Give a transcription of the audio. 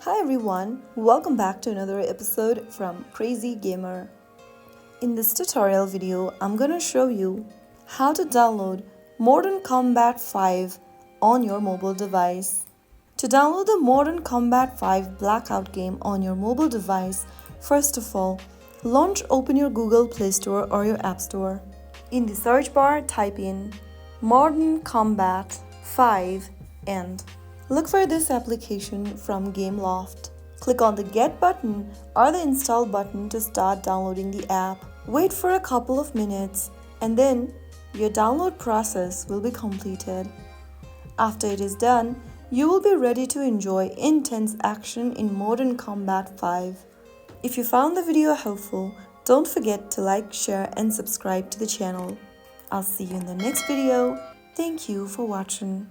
Hi everyone, welcome back to another episode from Crazy Gamer. In this tutorial video, I'm gonna show you how to download Modern Combat 5 on your mobile device. To download the Modern Combat 5 Blackout game on your mobile device, first of all, open your Google Play Store or your App Store. In the search bar, type in Modern Combat 5 and look for this application from Gameloft. Click on the Get button or the Install button to start downloading the app. Wait for a couple of minutes and then your download process will be completed. After it is done, you will be ready to enjoy intense action in Modern Combat 5. If you found the video helpful, don't forget to like, share and subscribe to the channel. I'll see you in the next video. Thank you for watching.